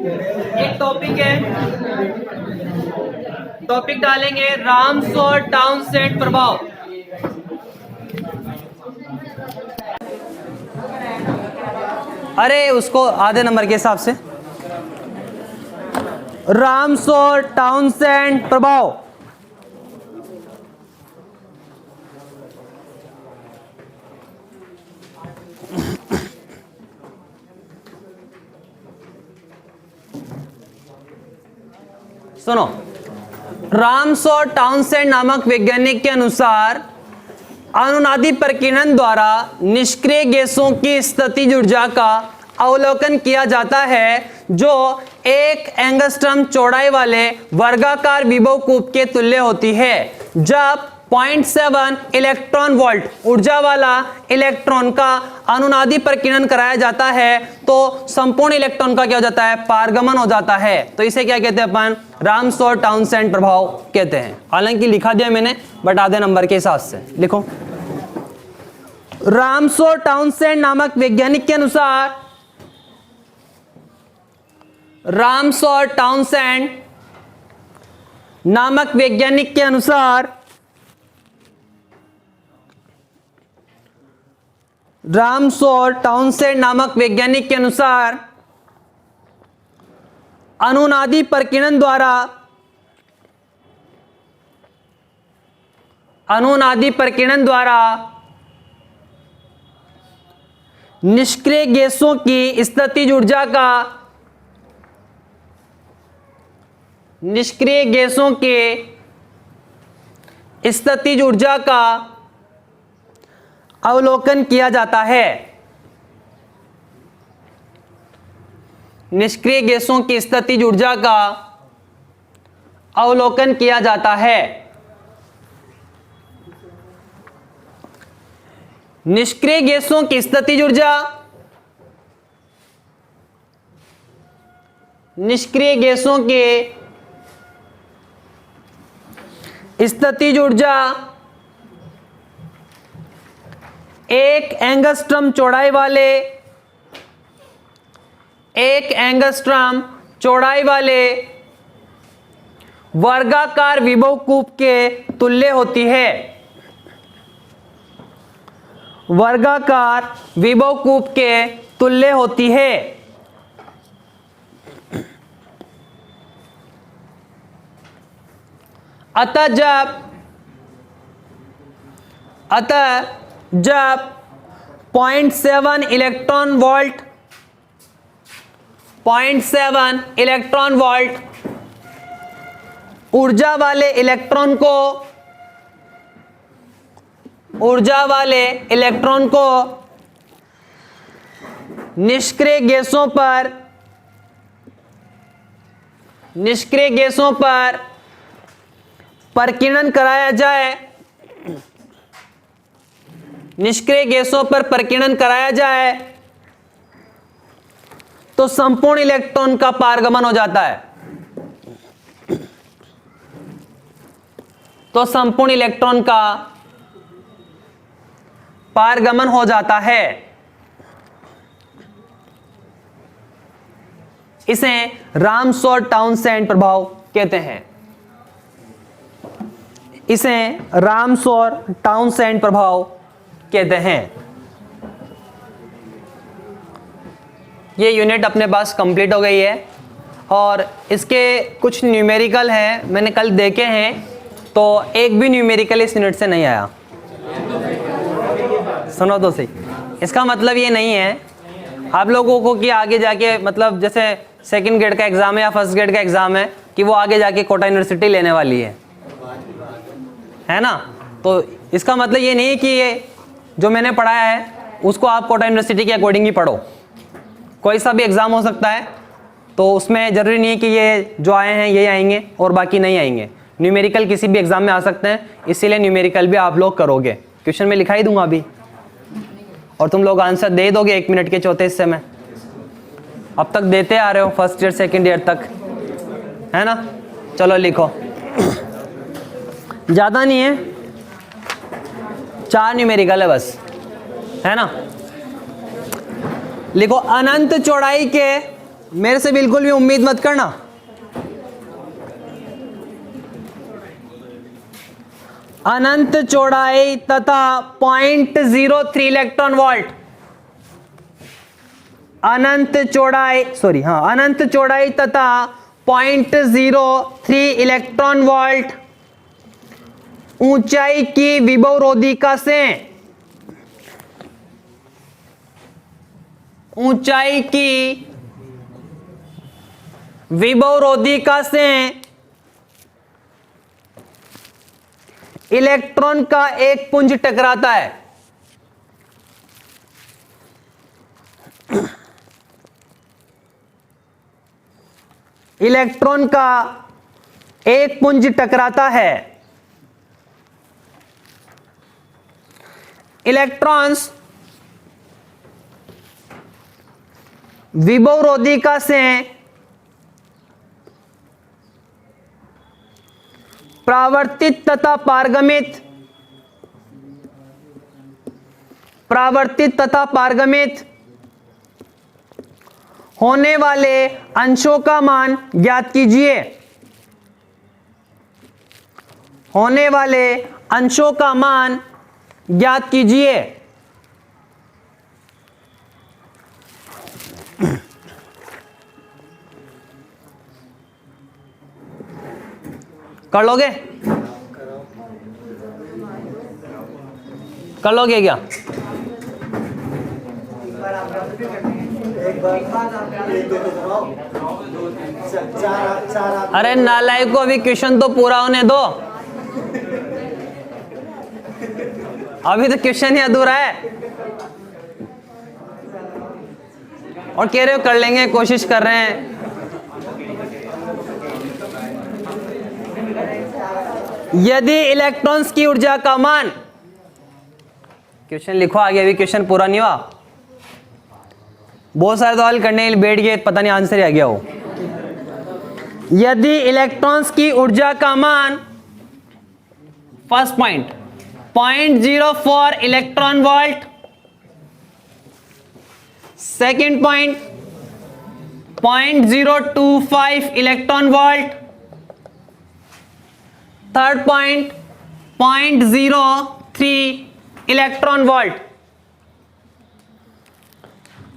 एक टॉपिक है, टॉपिक डालेंगे राम्स और टाउनसेंड प्रभाव। अरे उसको आधे नंबर के हिसाब से, राम्स और टाउनसेंड प्रभाव। सुनो, राम्स और टाउनसेंड नामक वैज्ञानिक के अनुसार अनुनादी प्रकीर्णन द्वारा निष्क्रिय गैसों की स्थितिज ऊर्जा का अवलोकन किया जाता है, जो 1 एंगस्ट्रम चौड़ाई वाले वर्गाकार विभव कूप के तुल्य होती है। जब 0.7 इलेक्ट्रॉन वोल्ट ऊर्जा वाला इलेक्ट्रॉन का अनुनादी प्रकीर्णन कराया जाता है तो संपूर्ण इलेक्ट्रॉन का क्या हो जाता है, पारगमन हो जाता है। तो इसे क्या कहते हैं अपन, राम्स और टाउनसेंड प्रभाव कहते हैं। हालांकि लिखा दिया मैंने, बट आधे नंबर के हिसाब से लिखो। राम्स और टाउनसेंड नामक वैज्ञानिक के अनुसार, राम्स और टाउनसेंड नामक वैज्ञानिक के अनुसार, राम्स और टाउनसेंड नामक वैज्ञानिक के अनुसार अनुनादी प्रकीर्णन द्वारा निष्क्रिय गैसों की स्थितिज ऊर्जा का, निष्क्रिय गैसों के स्थितिज ऊर्जा का अवलोकन किया जाता है। निष्क्रिय गैसों की स्थितिज ऊर्जा का अवलोकन किया जाता है। निष्क्रिय गैसों की स्थितिज ऊर्जा, निष्क्रिय गैसों के स्थितिज ऊर्जा 1 एंगस्ट्रम चौड़ाई वाले, 1 एंगस्ट्रम चौड़ाई वाले वर्गाकार विभव कूप के तुल्य होती है। वर्गाकार विभव कूप के तुल्य होती है। अतः जब 0.7 इलेक्ट्रॉन वोल्ट, 0.7 इलेक्ट्रॉन वोल्ट ऊर्जा वाले इलेक्ट्रॉन को निष्क्रिय गैसों पर प्रकीर्णन कराया जाए, निष्क्रिय गैसों पर प्रकीर्णन कराया जाए तो संपूर्ण इलेक्ट्रॉन का पारगमन हो जाता है। तो संपूर्ण इलेक्ट्रॉन का पारगमन हो जाता है। इसे राम्स और टाउनसेंड प्रभाव कहते हैं। इसे राम्स और टाउनसेंड प्रभाव कहते हैं। ये यूनिट अपने पास कंप्लीट हो गई है और इसके कुछ न्यूमेरिकल हैं, मैंने कल देखे हैं, तो एक भी न्यूमेरिकल इस यूनिट से नहीं आया। सुनो तो सही, इसका मतलब ये नहीं है आप लोगों को कि आगे जाके, मतलब जैसे सेकंड ग्रेड का एग्जाम है या फर्स्ट ग्रेड का एग्जाम है, कि वो आगे जाके कोटा यूनिवर्सिटी लेने वाली है ना। तो इसका मतलब ये नहीं कि ये जो मैंने पढ़ाया है उसको आप कोटा यूनिवर्सिटी के अकॉर्डिंग ही पढ़ो। कोई सा भी एग्ज़ाम हो सकता है, तो उसमें ज़रूरी नहीं है कि ये जो आए हैं ये आएंगे और बाकी नहीं आएंगे। न्यूमेरिकल किसी भी एग्ज़ाम में आ सकते हैं, इसीलिए न्यूमेरिकल भी आप लोग करोगे। क्वेश्चन में लिखा ही दूंगा अभी और तुम लोग आंसर दे दोगे 1 मिनट के चौथे हिस्से में। अब तक देते आ रहे हो फर्स्ट ईयर सेकेंड ईयर तक, है ना। चलो लिखो, ज़्यादा नहीं है, 4 न्यूमेरिकल है बस, है ना। लिखो, अनंत चौड़ाई के मेरे से बिल्कुल भी उम्मीद मत करना। अनंत चौड़ाई तथा 0.03 इलेक्ट्रॉन वोल्ट, अनंत चौड़ाई तथा 0.03 इलेक्ट्रॉन वोल्ट ऊंचाई की विभवरोधिका से, ऊंचाई की विभवरोधिका से इलेक्ट्रॉन का एक पुंज टकराता है। इलेक्ट्रॉन का एक पुंज टकराता है। इलेक्ट्रॉन्स विभवरोधिका से परावर्तित तथा पारगमित होने वाले अंशों का मान ज्ञात कीजिए। होने वाले अंशों का मान ज्ञात कीजिए। कर लोगे? कर लोगे क्या? अरे नालायक को अभी क्वेश्चन तो पूरा होने दो, अभी तो क्वेश्चन ही अधूरा है और कह रहे हो कर लेंगे, कोशिश कर रहे हैं। यदि इलेक्ट्रॉन्स की ऊर्जा का मान, क्वेश्चन लिखो आगे, अभी क्वेश्चन पूरा नहीं हुआ। बहुत सारे सवाल करने के लिए बैठ गए, पता नहीं आंसर ही आ गया हो। यदि इलेक्ट्रॉन्स की ऊर्जा का मान, first point 0.04 electron volt, second point 0.025 electron volt, third point 0.03 electron volt,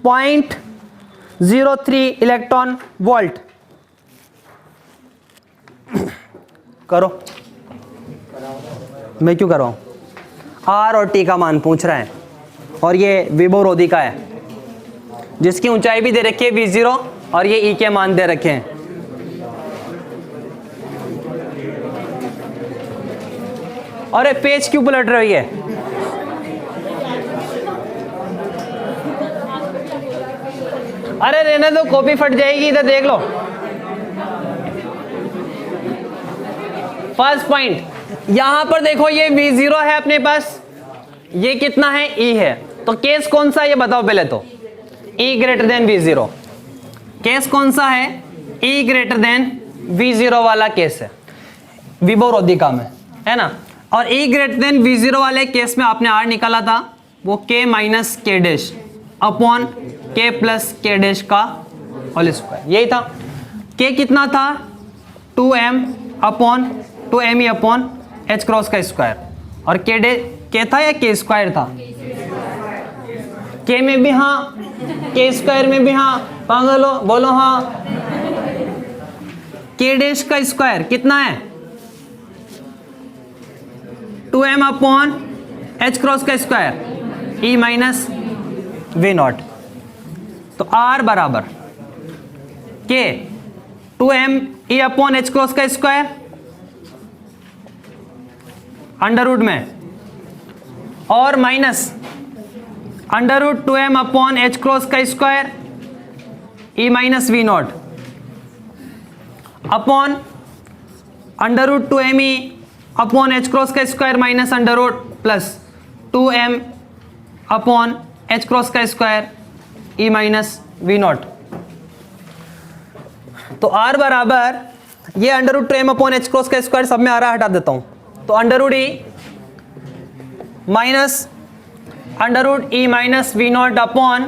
0.03 electron volt. करो, मैं क्यों कर रहा हूं? आर और टी का मान पूछ रहा है और ये विभवरोधिका है जिसकी ऊंचाई भी दे रखी है V0 और ये ई के मान दे रखे हैं। अरे पेज क्यों पलट रही है? अरे रहने दो, कॉपी फट जाएगी, इधर देख लो। फर्स्ट पॉइंट, यहां पर देखो ये V0 है अपने पास, ये कितना है? E है। तो केस कौन सा है ये बताओ पहले तो। E greater than V0, case कौन सा है? E ग्रेटर देन V0 वाला केस है विभवरोधिका में, है ना। और E ग्रेटर देन V0 वाले केस में आपने R निकाला था, वो K minus K dash upon K plus K dash का होल स्क्वायर, यही था। K कितना था? 2m upon 2me upon h cross का स्क्वायर, और K था या K स्क्वायर था? K में भी हाँ, K स्क्वायर में भी हाँ, पागल हो, बोलो हाँ। K डैश का स्क्वायर कितना है? 2m अपॉन h क्रॉस का स्क्वायर, E माइनस V0। तो R बराबर K 2m E upon h cross का स्क्वायर अंडर रूट में, और minus under root 2m upon h cross का square E minus V0 upon under root 2me upon h cross का square minus under root plus 2m upon h cross का square E minus V0। तो R बराबर ये under root 2m upon h cross का square सब में आ रहा है, हटा देता हूं। तो under root E minus under root E minus V0 upon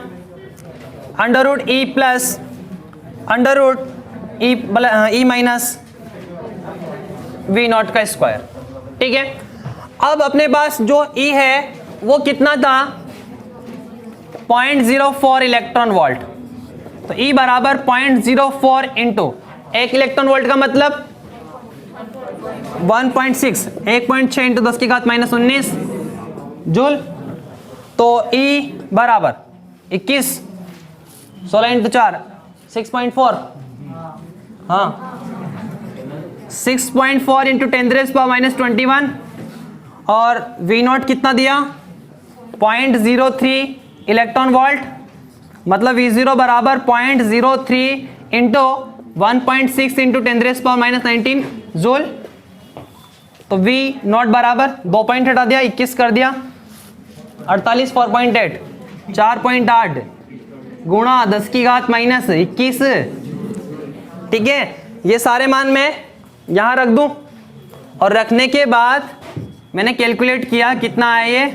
under root E plus under root E minus V naught का स्क्वायर। ठीक है, अब अपने पास जो ई है वो कितना था, 0.04 इलेक्ट्रॉन वोल्ट। तो ई बराबर 0.04 इंटू 1 इलेक्ट्रॉन वोल्ट का मतलब 1.6, 1.6 इंटू 10 की घात -19 जूल। तो ई बराबर 21, 16 इंटू 4 6.4, हाँ 6.4 इंटू 10⁻⁻21 और वी नॉट कितना दिया 0.03 इलेक्ट्रॉन वोल्ट, मतलब V0 बराबर 0.03 इंटू 1.6 इंटू 10⁻⁻19 जूल। तो V नॉट बराबर 2 पॉइंट हटा दिया, 21 कर दिया 48, 4.8, 4.8 गुणा 10 की घात -21। ठीक है, ये सारे मान मैं यहाँ रख दूं और रखने के बाद मैंने कैलकुलेट किया कितना आया ये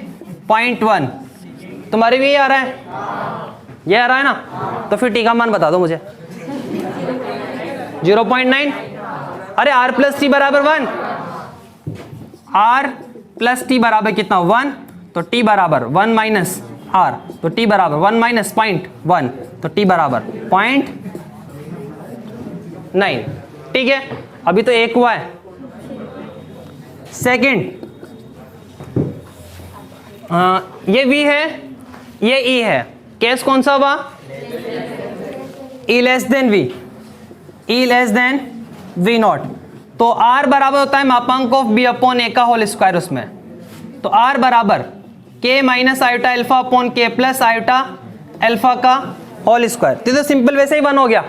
0.1। तुम्हारे भी ये आ रहा है, ये आ रहा है ना, तो फिर टी का मान बता दो मुझे। 0.9। अरे r प्लस टी बराबर 1, r प्लस टी बराबर कितना 1, तो t बराबर 1 माइनस r, तो t बराबर 1 माइनस 0.1, तो t बराबर 0.9। ठीक है, अभी तो एक हुआ है। सेकंड, ये v है, ये e है, केस कौन सा हुआ, e less than v, e less than v not. तो r बराबर होता है मापांक ऑफ b अपॉन a का होल स्क्वायर उसमें। तो r बराबर k minus iota alpha upon k plus iota alpha का होल स्क्वायर। तो सिंपल वैसे ही 1 हो गया।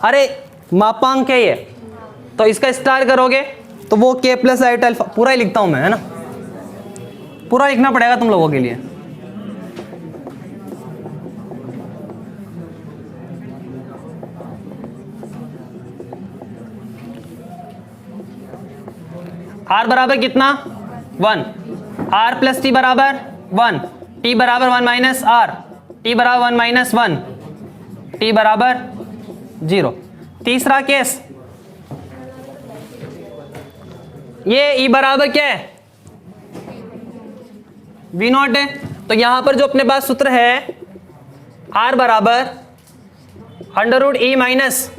अरे मापांक है ये, तो इसका स्टार करोगे तो वो k प्लस आयोटा अल्फा, पूरा ही लिखता हूं मैं, है ना, पूरा लिखना पड़ेगा तुम लोगों के लिए। r बराबर कितना 1, r प्लस टी बराबर 1, t बराबर 1 माइनस r, t बराबर 1 माइनस 1, t बराबर 0। तीसरा केस, ये e बराबर क्या है, v नॉट है। तो यहां पर जो अपने पास सूत्र है r बराबर under root e minus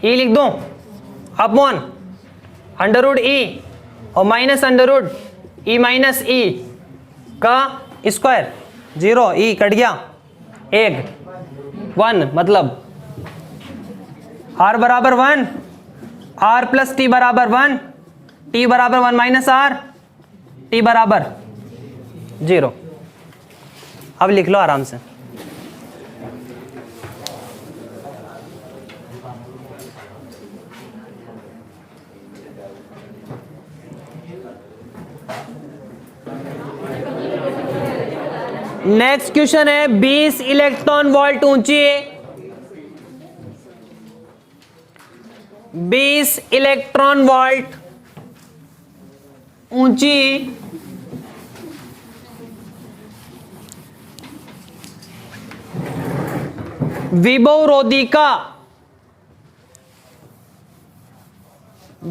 e लिख दो अपॉन अंडर रूट e और minus under root e minus e का स्क्वायर। 0 e कट गया, 1 मतलब r बराबर 1, r प्लस टी बराबर 1, t बराबर 1 माइनस r, t बराबर 0। अब लिख लो आराम से। नेक्स्ट क्वेश्चन है 20 इलेक्ट्रॉन वोल्ट ऊंची, 20 इलेक्ट्रॉन वोल्ट ऊंची विभवरोधी का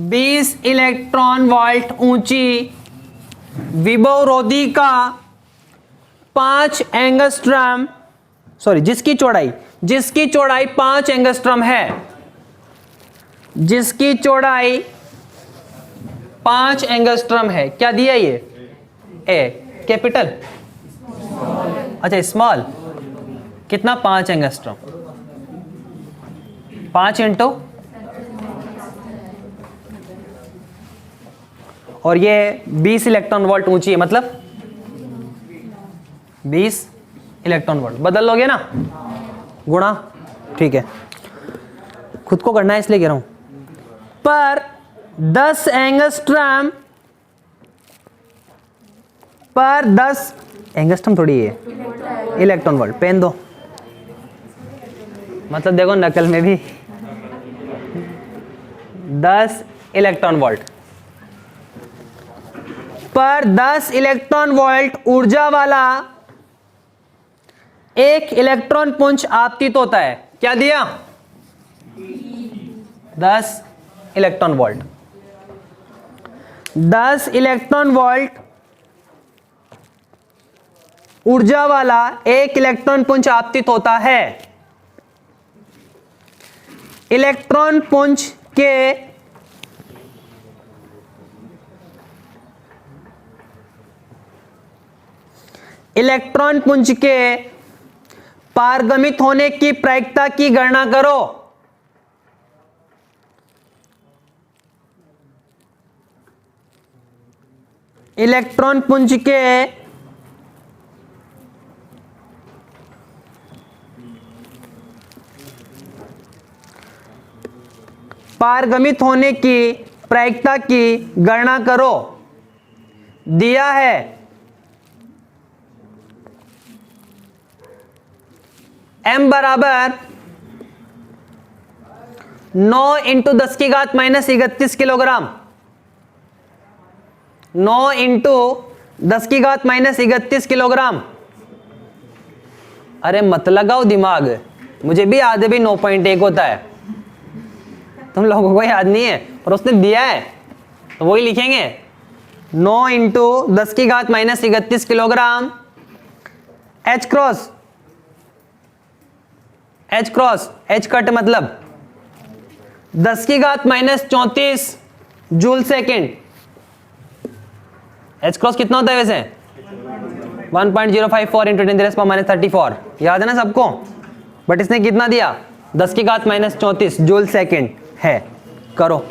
20 इलेक्ट्रॉन वोल्ट ऊंची विभवरोधी का 5 एंगस्ट्रॉम, सॉरी जिसकी चौड़ाई 5 एंगस्ट्रॉम है, जिसकी चौड़ाई 5 एंगस्ट्रॉम है। क्या दिया ये, ए कैपिटल, अच्छा स्मॉल, कितना 5 एंगस्ट्रॉम, 5 इंटू, और ये 20 इलेक्ट्रॉन वोल्ट ऊंची है, मतलब 20 इलेक्ट्रॉन वोल्ट बदल लोगे ना, गुणा, ठीक है, खुद को करना है इसलिए कह रहा हूं, पर 10 एंगस्ट्रॉम पर 10 एंगस्ट्रॉम थोड़ी है, इलेक्ट्रॉन वोल्ट, पेन दो, मतलब देखो नकल में भी 10 इलेक्ट्रॉन वोल्ट पर 10 इलेक्ट्रॉन वोल्ट ऊर्जा वाला एक इलेक्ट्रॉन पुंज आपतित होता है, क्या दिया? 10 इलेक्ट्रॉन वोल्ट। 10 इलेक्ट्रॉन वोल्ट ऊर्जा वाला एक इलेक्ट्रॉन पुंज आपतित होता है। इलेक्ट्रॉन पुंज के पारगमित होने की प्रायिकता की गणना करो। इलेक्ट्रॉन पुंज के पारगमित होने की प्रायिकता की गणना करो। दिया है m बराबर 9 इंटू 10 की घात माइनस 31 किलोग्राम। 9 इंटू 10 की घात माइनस 31 किलोग्राम। अरे मत लगाओ दिमाग, मुझे भी याद है भी 9.1 होता है, तुम लोगों को याद नहीं है, पर उसने दिया है तो वही लिखेंगे। 9 इंटू 10 की घात minus 31 kilogram. H cross H cut मतलब 10 की घात minus 34 joule second. H cross कितना होता है वैसे? 1.054 इंटू 10⁻34। याद है ना सबको? बट इसने कितना दिया? 10 की घात माइनस 34 जूल सेकेंड है। करो।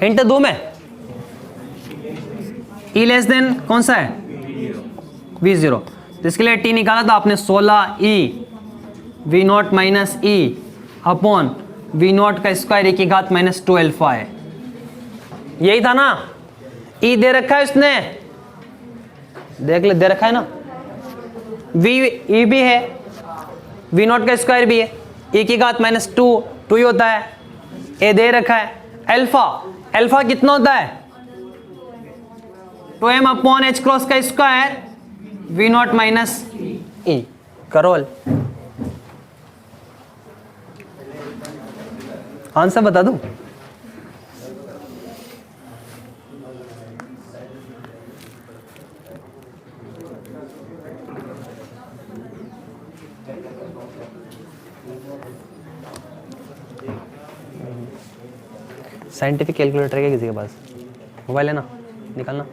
हिंट दूं मैं? E लेस देन कौन सा है? V0। तो इसके लिए T निकाला था आपने 16E V0 minus E upon V0 का स्क्वायर e की घात माइनस 2 अल्फा है। यही था ना? E दे रखा है उसने, देख ले, दे रखा है ना? E भी है, V0 का स्क्वायर भी है, e की घात माइनस 2 ही होता है। ए दे रखा है। अल्फा कितना होता है? 2m अपॉन h क्रॉस का square V0 minus e। Karol answer बता दूं? साइंटिफिक कैलकुलेटर है क्या किसी के पास? मोबाइल है ना, निकालना।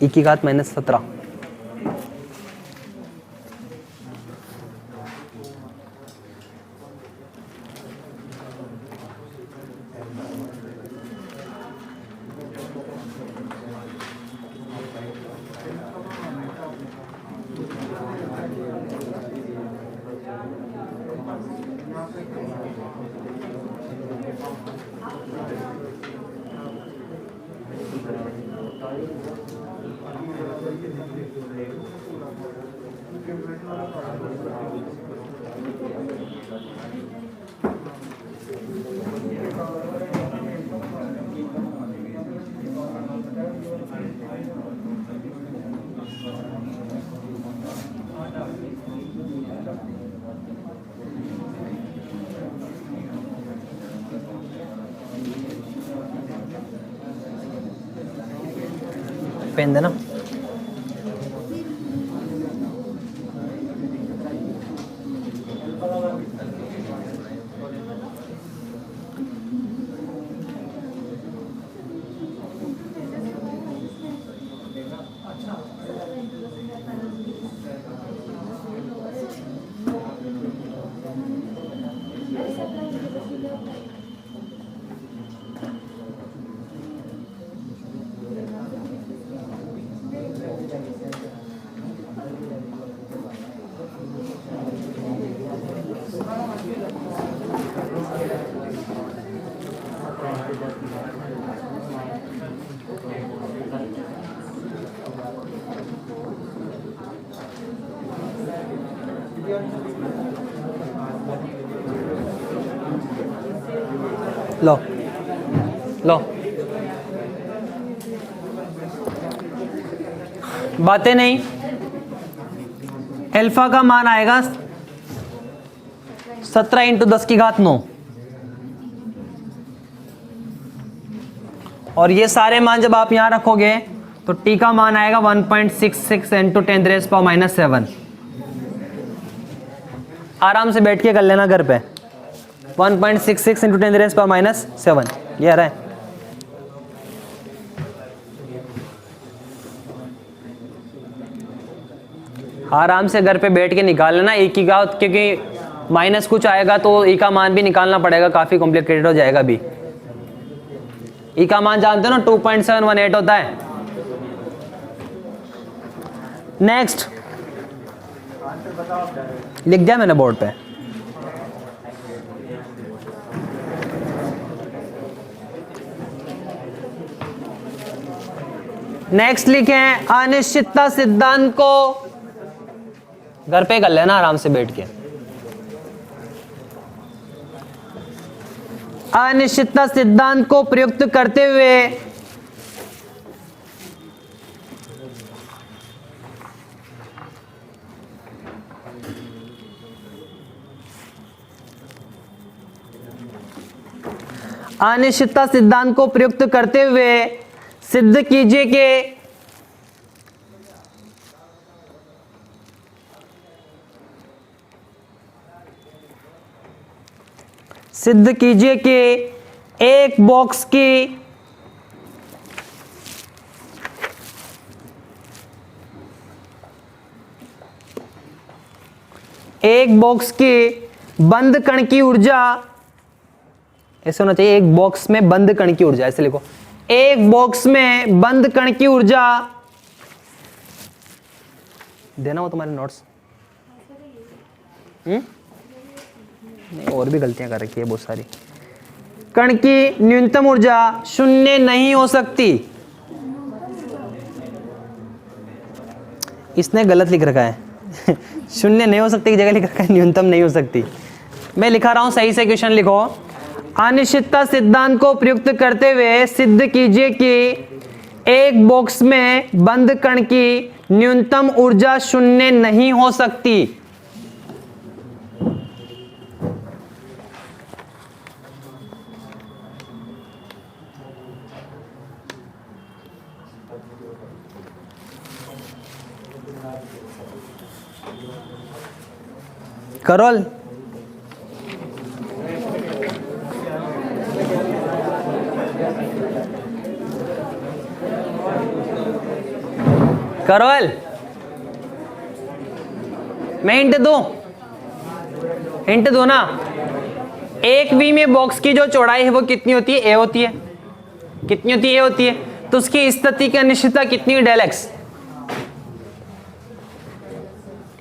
e की घात माइनस 17। पेन देना। लो लो, बातें नहीं। अल्फा का मान आएगा 17 इंटू 10 की घात 9, और ये सारे मान जब आप यहां रखोगे तो टी का मान आएगा 1.66 इंटू 10⁻⁻7। आराम से बैठ के कर लेना घर पे। 1.66 इंटू 10⁻⁻7 ये आ रहा है। आराम से घर पे बैठ के निकाल लेना एक ही का, क्योंकि माइनस कुछ आएगा तो ई का मान भी निकालना पड़ेगा, काफी कॉम्प्लिकेटेड हो जाएगा भी। ई का मान जानते हो ना 2.718 होता है। नेक्स्ट लिख दिया मैंने बोर्ड पे। नेक्स्ट लिखे अनिश्चितता सिद्धांत को घर पे कर लेना आराम से बैठ के। अनिश्चितता सिद्धांत को प्रयुक्त करते हुए अनिश्चितता सिद्धांत को प्रयुक्त करते हुए सिद्ध कीजिए कि एक बॉक्स की बंद कण की ऊर्जा, ऐसे होना चाहिए, एक बॉक्स में बंद कण की ऊर्जा, ऐसे लिखो, एक बॉक्स में बंद कण की ऊर्जा देना हो तुम्हारे नोट्स। नहीं, और भी गलतियां कर रखी है बहुत सारी। कण की न्यूनतम ऊर्जा शून्य नहीं हो सकती। इसने गलत लिख रखा है शून्य नहीं हो सकती की जगह लिख रखा है न्यूनतम नहीं हो सकती। मैं लिखा रहा हूं, सही से क्वेश्चन लिखो। अनिश्चितता सिद्धांत को प्रयुक्त करते हुए सिद्ध कीजिए कि एक बॉक्स में बंद कण की न्यूनतम ऊर्जा शून्य नहीं हो सकती। करोल करोल मैं हिंट दो ना। एक वी में बॉक्स की जो चौड़ाई है वो कितनी होती है? ए होती है। कितनी होती है? ए होती है। तो उसकी स्थिति की अनिश्चितता कितनी है? डेल एक्स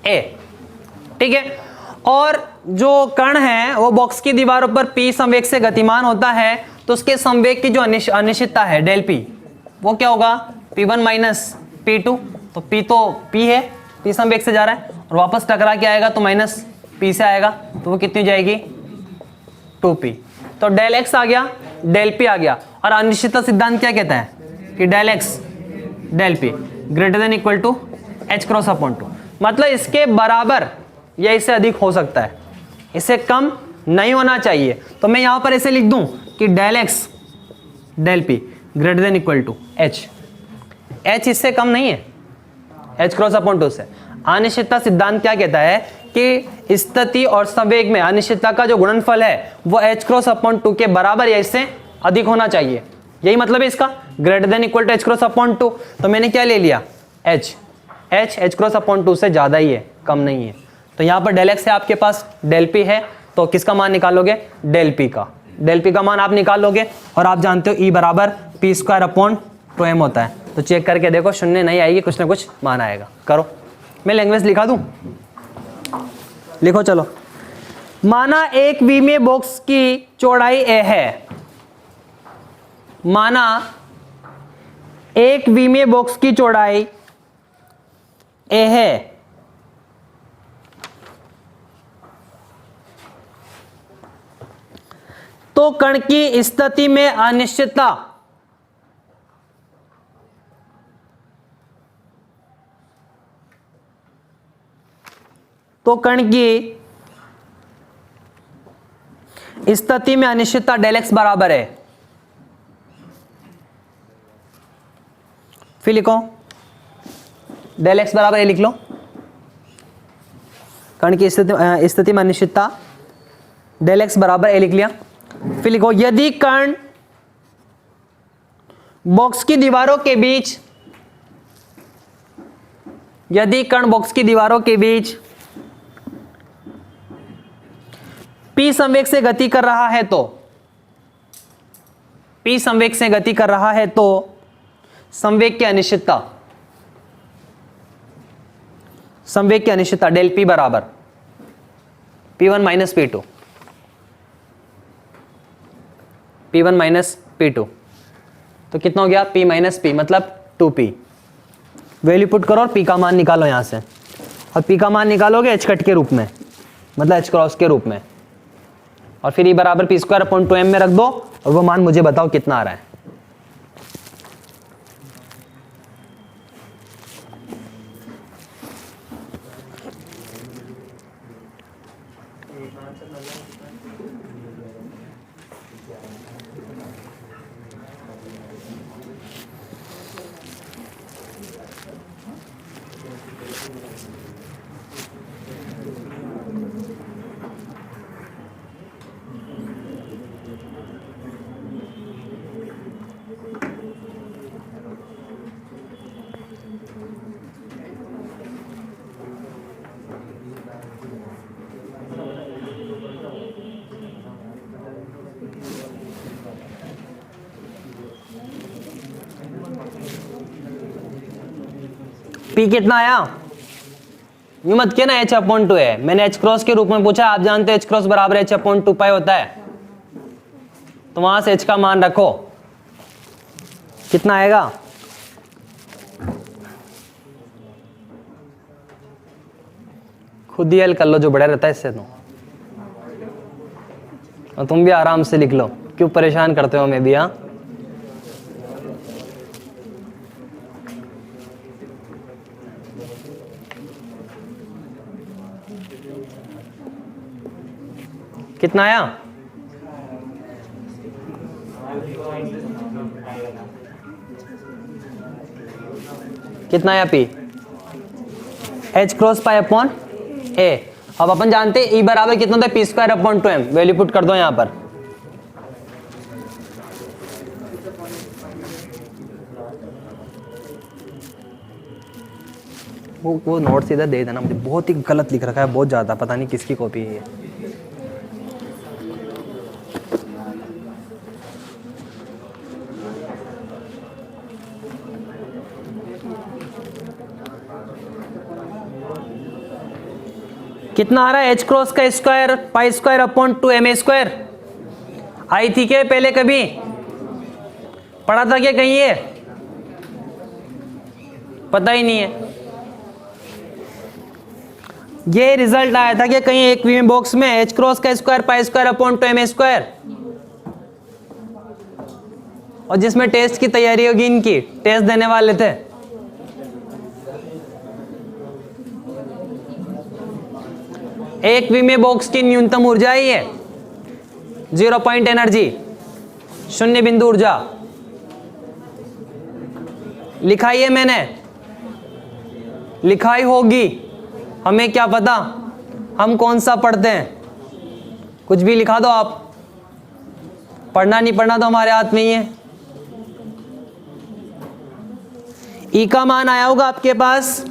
ए, ठीक है। और जो कण है वो बॉक्स की दीवारों पर पी संवेग से गतिमान होता है, तो उसके संवेग की जो अनिश्चितता है डेल पी, वो क्या होगा? P1 minus P2। तो P तो P है, P संवेग से जा रहा है, और वापस टकरा के आएगा तो माइनस P से आएगा, तो वो कितनी हो जाएगी? 2P। तो डेल एक्स आ गया, डेल P आ गया। और अनिश्चितता सिद्धांत क्या कहता है? कि del x del P greater than equal to H cross upon 2। मतलब इसके बराबर या इससे अधिक हो सकता है, इससे कम नहीं होना चाहिए। तो मैं यहां पर ऐसे लिख दूं कि del x del P greater than equal to H। H इससे कम नहीं है, H क्रॉस अपॉन 2 से। अनिश्चितता सिद्धांत क्या कहता है कि स्थिति और संवेग में अनिश्चितता का जो गुणनफल है वो H क्रॉस अपॉन 2 के बराबर या इससे अधिक होना चाहिए। यही मतलब है इसका, greater than equal to H cross upon 2। तो मैंने क्या ले लिया? H क्रॉस अपॉन 2 से ज्यादा ही है, कम नहीं है। तो यहां पर डेल एक्स है, आपके पास डेल P है, तो किसका मान निकालोगे? डेल P का। डेल P का मान आप निकाल लोगे, और आप जानते हो E बराबर P स्क्वायर अपॉन 2m होता है। तो चेक करके देखो, शून्य नहीं आएगी, कुछ ना कुछ मान आएगा। करो, मैं लैंग्वेज लिखा दूं, लिखो चलो। माना एक वी में बॉक्स की चौड़ाई a है। माना एक वी में बॉक्स की चौड़ाई a है। तो कण की स्थिति में अनिश्चितता स्थिति में अनिश्चितता डेल एक्स बराबर है, फिर लिखो डेल एक्स बराबर है, लिख लो कण की स्थिति में अनिश्चितता डेल एक्स बराबर ए लिख लिया। फिर लिखो यदि कण बॉक्स की दीवारों के बीच बीच p संवेग से गति कर रहा है तो संवेग की अनिश्चितता डेल p बराबर p1 माइनस p2 तो कितना हो गया p माइनस p मतलब 2p। वैल्यू पुट करो और p का मान निकालो यहां से, और p का मान निकालोगे h कट के रूप में, मतलब h क्रॉस के रूप में, और फिर e बराबर p स्क्वायर अपॉन 2m में रख दो और वो मान मुझे बताओ कितना आ रहा है। P कितना आया, यूं मत के ना h अपॉन 2 है, मैंने h क्रॉस के रूप में पूछा, आप जानते हो h क्रॉस बराबर h अपॉन 2 पाई होता है, तो वहां से h का मान रखो, कितना आएगा खुद ही हल कर लो, जो बड़ा रहता है इससे तो, और तुम भी आराम से लिख लो, क्यों परेशान करते हो मैं भी। हाँ कितना आया, कितना आया p h cross pi upon a। अब अपन जानते हैं e बराबर कितना होता है p square upon 2m, value put कर दो यहां पर। वो नोट सीधा दे देना मुझे, बहुत ही गलत लिख रखा है, बहुत ज्यादा, पता नहीं किसकी कॉपी है ये। कितना आ रहा है h क्रॉस का square pi square upon 2m square, आई थी क्या पहले, कभी पढ़ा था क्या कहीं ये, पता ही नहीं है। ये रिजल्ट आया था कि कहीं एक वी बॉक्स में h क्रॉस का square pi square upon 2m square, और जिसमें टेस्ट की तैयारी होगी, इनकी टेस्ट देने वाले थे, एक विमे बॉक्स की न्यूनतम ऊर्जा ही है 0 पॉइंट एनर्जी, शून्य बिंदु ऊर्जा लिखाई है मैंने, लिखाई होगी, हमें क्या पता हम कौन सा पढ़ते हैं, कुछ भी लिखा दो आप, पढ़ना नहीं पढ़ना तो हमारे हाथ में ही है। ई का मान आया होगा आपके पास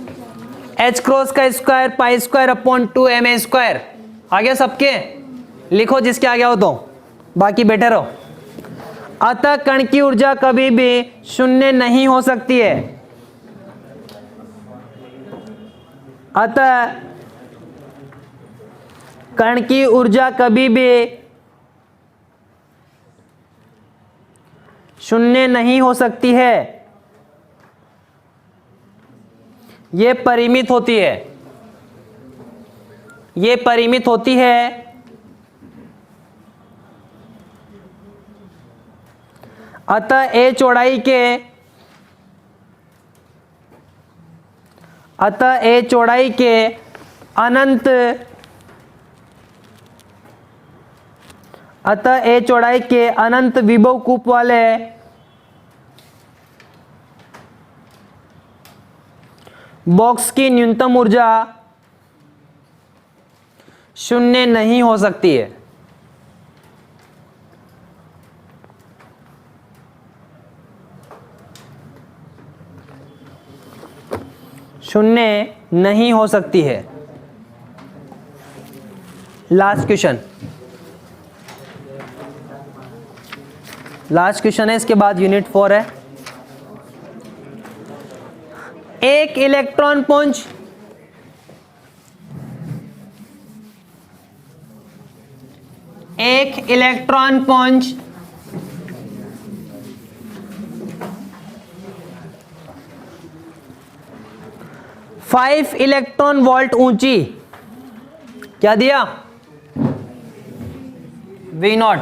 h क्रॉस का square pi square upon 2m square, आ गया सबके, लिखो जिसके आ गया हो तो, बाकी बैठे रहो। अतः कण की ऊर्जा कभी भी शून्य नहीं हो सकती है, अतः कण की ऊर्जा कभी भी शून्य नहीं हो सकती है, ये परिमित होती है, ये परिमित होती है अतः ए चौड़ाई के अनंत विभव कूप वाले बॉक्स की न्यूनतम ऊर्जा शून्य नहीं हो सकती है। शून्य नहीं हो सकती है। लास्ट क्वेश्चन है, इसके बाद यूनिट 4 है। एक इलेक्ट्रॉन पुंज फाइव इलेक्ट्रॉन वोल्ट ऊंची, क्या दिया? V0,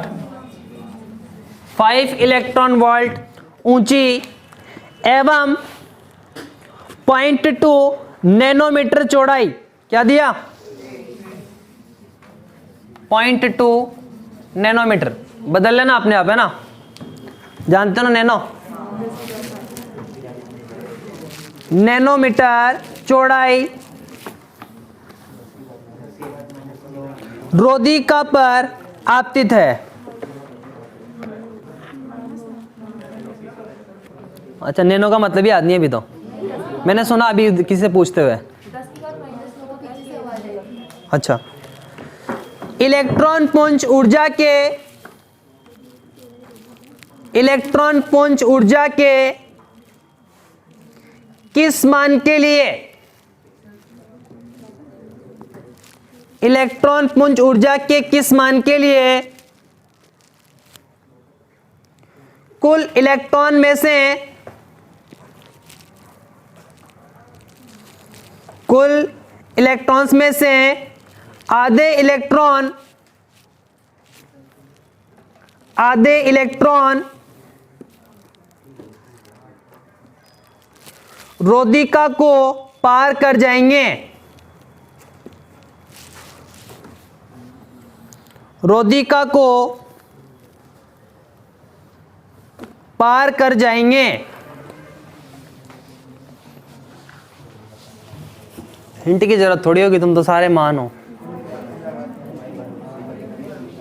5 इलेक्ट्रॉन वोल्ट ऊंची एवं 0.2 नैनोमीटर चौड़ाई, क्या दिया? 0.2 नैनोमीटर, बदल लेना अपने आप, है ना? जानते हो ना नैनोमीटर चौड़ाई रोधिका पर आपतित है। अच्छा, नैनो का मतलब याद नहीं है अभी तो, मैंने सुना अभी किसी से पूछते हुए। अच्छा, इलेक्ट्रॉन पुंज ऊर्जा के किस मान के लिए इलेक्ट्रॉन पुंज ऊर्जा के किस मान के लिए कुल इलेक्ट्रॉन में से आधे इलेक्ट्रॉन रोधिका को पार कर जाएंगे। रोधिका को पार कर जाएंगे। हिंट की जरूरत थोड़ी होगी, तुम तो सारे मान हो।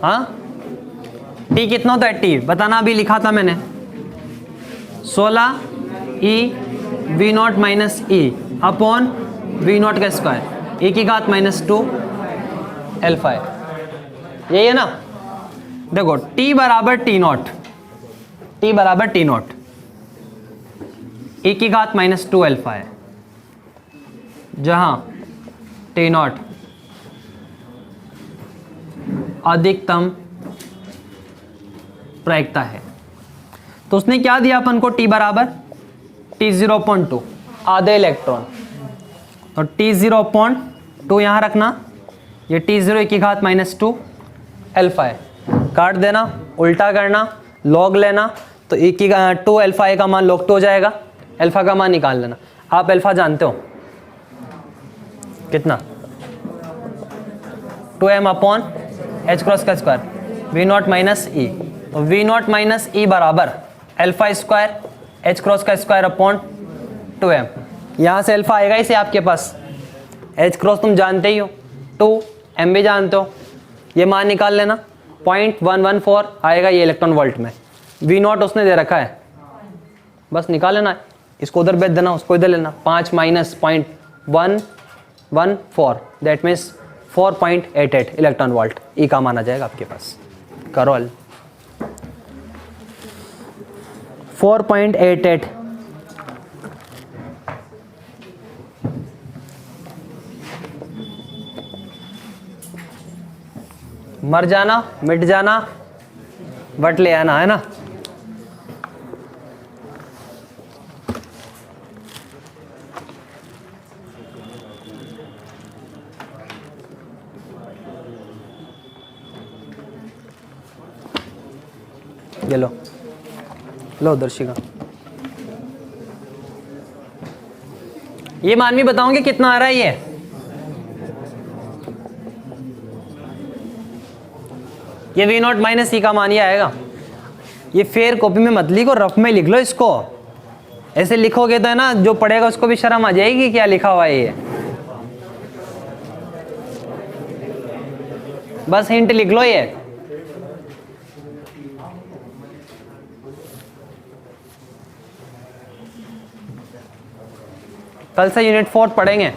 हाँ, टी कितना होता है? टी बताना, अभी लिखा था मैंने 16 ई V0 माइनस ई अपॉन V0 का स्क्वायर, e की घात -2 अल्फा है, यही है ना? देखो T बराबर T0, e की घात -2 अल्फा है, जहां T0 अधिकतम प्रायिकता है। तो उसने क्या दिया अपन को? T बराबर T0.2 आधे इलेक्ट्रॉन, तो T0.2 यहां रखना, ये T0 की घात -2 अल्फा है, काट देना, उल्टा करना, लॉग लेना, तो e की 2 अल्फा ए का मान log 2 हो जाएगा। अल्फा का मान निकाल लेना। आप अल्फा जानते हो कितना? 2m अपॉन h क्रॉस का स्क्वायर, V0 माइनस ई, तो V0 माइनस ई बराबर अल्फा स्क्वायर h क्रॉस का स्क्वायर अपॉन 2m। यहाँ से अल्फा आएगा इसे आपके पास, h क्रॉस तुम जानते ही हो, 2m भी जानते हो, ये मान निकाल लेना, 0.114 आएगा ये इलेक्ट्रॉन वोल्ट में। V0 उसने दे रखा है, बस निकाल लेना, इसको उधर भेज देना, उसको इधर लेना, 5 minus 0.114 that means 4.88 electron volt ई का मान आ जाएगा आपके पास। करो हल, 4.88 मर जाना, मिट जाना, वट ले आना, है ना? ये लो, लो दर्शिका, ये मानवी बताओगे कितना आ रहा है ये वी नॉट माइनस सी का मान ये आएगा। ये फेयर कॉपी में मत लिखो, रफ में लिख लो इसको। ऐसे लिखोगे तो है ना, जो पढ़ेगा उसको भी शर्म आ जाएगी क्या लिखा हुआ है ये। बस हिंट लिख लो ये। कल से यूनिट 4 पढ़ेंगे।